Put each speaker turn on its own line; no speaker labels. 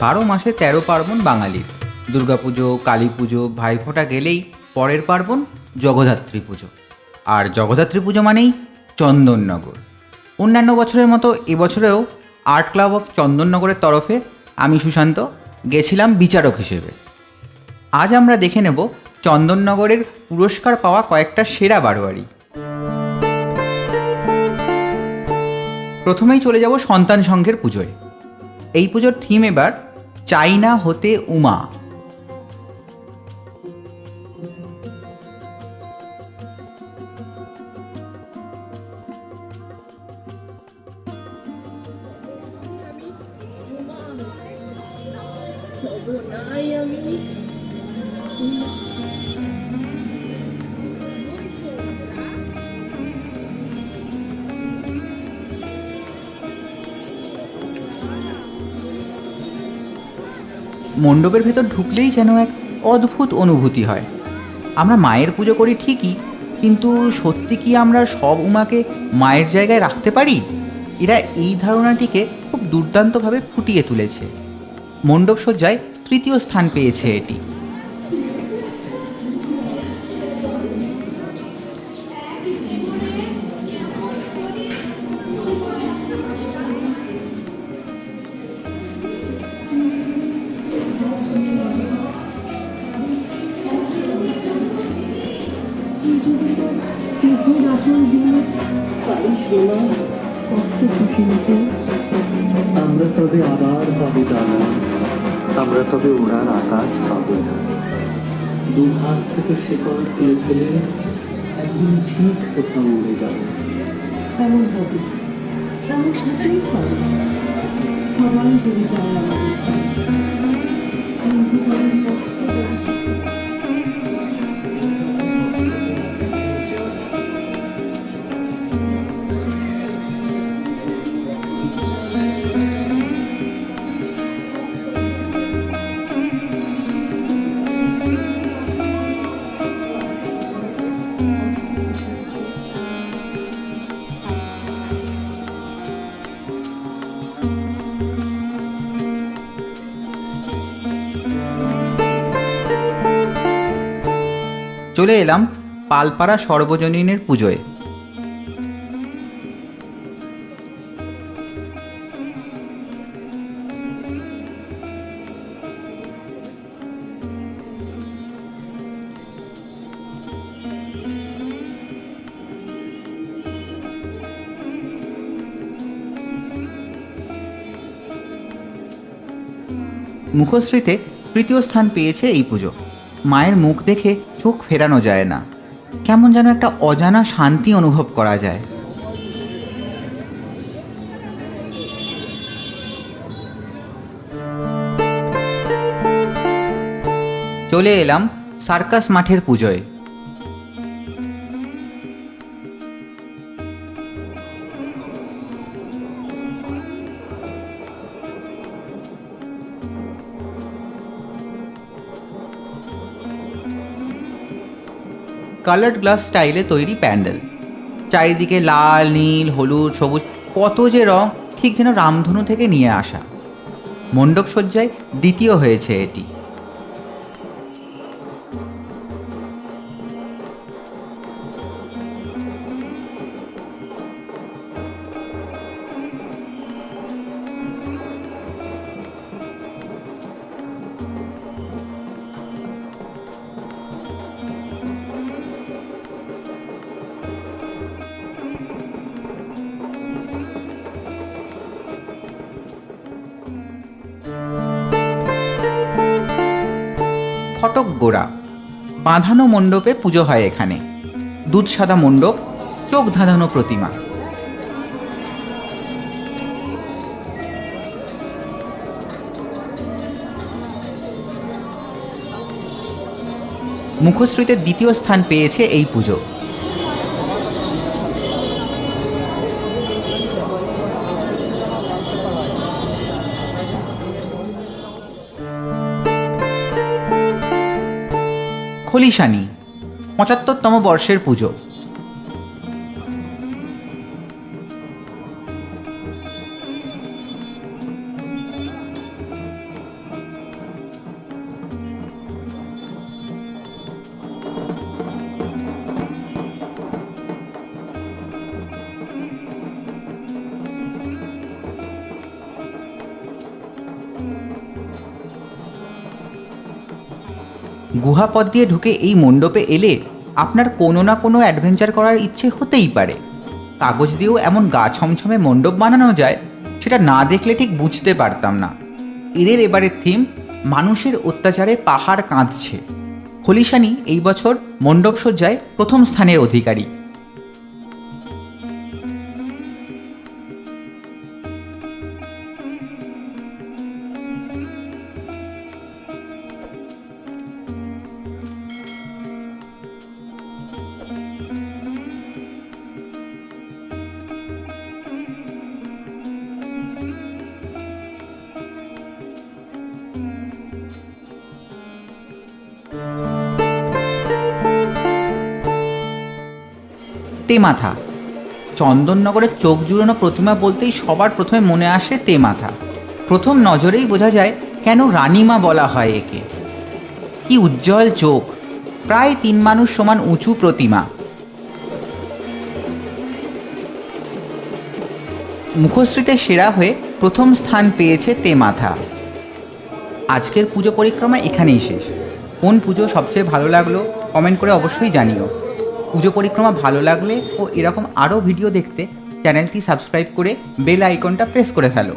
12 মাসে 13 পার্বণ বাঙালির। দুর্গাপুজো, কালী পুজো, ভাইফোঁটা গেলেই পরের পার্বণ জগদ্ধাত্রী পুজো। আর জগদ্ধাত্রী পুজো মানেই চন্দননগর। অন্যান্য বছরের মতো এবছরেও আর্ট ক্লাব অফ চন্দননগরের তরফে আমি সুশান্ত গেছিলাম বিচারক হিসেবে। আজ আমরা দেখে নেব চন্দননগরের পুরস্কার পাওয়া কয়েকটা সেরা বারোয়ারি। প্রথমেই চলে যাব সন্তান সংঘের পুজোয়। এই পুজোর থিম এবার চাইনা হতে উমা। মণ্ডপের ভেতর ঢুকলেই যেন এক অদ্ভুত অনুভূতি হয়। আমরা মায়ের পুজো করি ঠিকই, কিন্তু সত্যি কি আমরা সব উমাকে মায়ের জায়গায় রাখতে পারি? এরা এই ধারণাটিকে খুব দুর্দান্তভাবে ফুটিয়ে তুলেছে। মণ্ডপ সজ্জায় তৃতীয় স্থান পেয়েছে এটি।
আমরা তবে আবার পাবো দানা, আমরা তবে ওড়ার আকাশ পাবো। দু হাত থেকে শেকড় খুলে ফেলে একদিন ঠিক কোথাও উড়ে যাবো।
কেমন হবে? কেমন হতেই পারে, সবাই যদি যায় আমাদের অন্ধকারের কষ্ট।
চলে এলাম পালপাড়া সর্বজনীনের পুজোয়। মুখশ্রীতে তৃতীয় স্থান পেয়েছে এই পুজো। মায়ের মুখ দেখে চোখ ফেরানো যায় না, কেমন যেন একটা অজানা শান্তি অনুভব করা যায়। চলে এলাম সার্কাস মাঠের পুজোয়। কালার্ড গ্লাস স্টাইলে তৈরি প্যান্ডেল, চারিদিকে লাল, নীল, হলুদ, সবুজ, কত যে রং, ঠিক যেন রামধনু থেকে নিয়ে আসা। মণ্ডপ সজ্জায় দ্বিতীয় হয়েছে এটি। ফটক গোড়া বাঁধানো মণ্ডপে পুজো হয় এখানে। দুধ সাদা মণ্ডপ, চোখ ধাঁধানো প্রতিমা। মুখশ্রীতে দ্বিতীয় স্থান পেয়েছে এই পুজো। খলিশানি ৭৫তম বর্ষের পুজো। গুহা পথ দিয়ে ঢুকে এই মণ্ডপে এলে আপনার কোনো না কোনো অ্যাডভেঞ্চার করার ইচ্ছে হতেই পারে। কাগজ দিয়েও এমন গা ছমছমে মণ্ডপ বানানো যায়, সেটা না দেখলে ঠিক বুঝতে পারতাম না। এদের এবারের থিম মানুষের অত্যাচারে পাহাড় কাঁদছে। খলিশানি এই বছর মণ্ডপ সজ্জায় প্রথম স্থানের অধিকারী। তেমাথা। চন্দননগরের চোখ জুড়োনো প্রতিমা বলতেই সবার প্রথমে মনে আসে তেমাথা। প্রথম নজরেই বোঝা যায় কেন রানীমা বলা হয় একে। কি উজ্জ্বল চোখ, প্রায় 3 মানুষ সমান উঁচু প্রতিমা। মুখশ্রীতে সেরা হয়ে প্রথম স্থান পেয়েছে তেমাথা। আজকের পুজো পরিক্রমা এখানেই শেষ। কোন পুজো সবচেয়ে ভালো লাগলো কমেন্ট করে অবশ্যই জানিও। পুজো পরিক্রমা ভালো লাগলে ও এরকম আরও ভিডিও দেখতে চ্যানেলটি সাবস্ক্রাইব করে বেল আইকনটা প্রেস করে ফেলো।